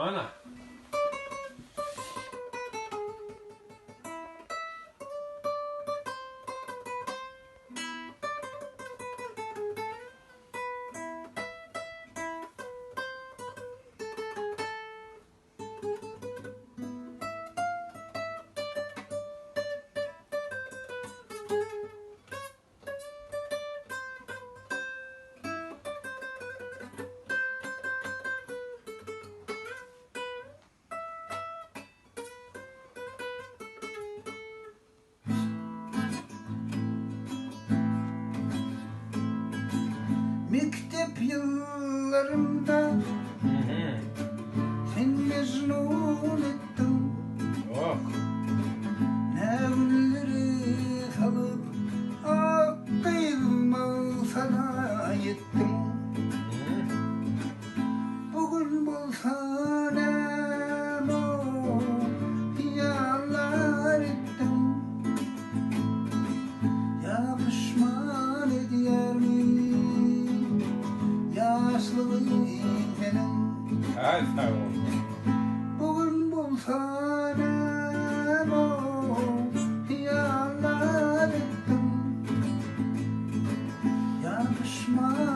Ana. Mektep yıllarımda sen mecnun ettin. Oh. Ne gülleri salıp aklıma sana yettim. Bugün bulsan o yalan ettim. Ya pişman ediyor mi yaşlılığım benim. Hadi tamam. Bugün bulsan o yalan ettim. Ya pişman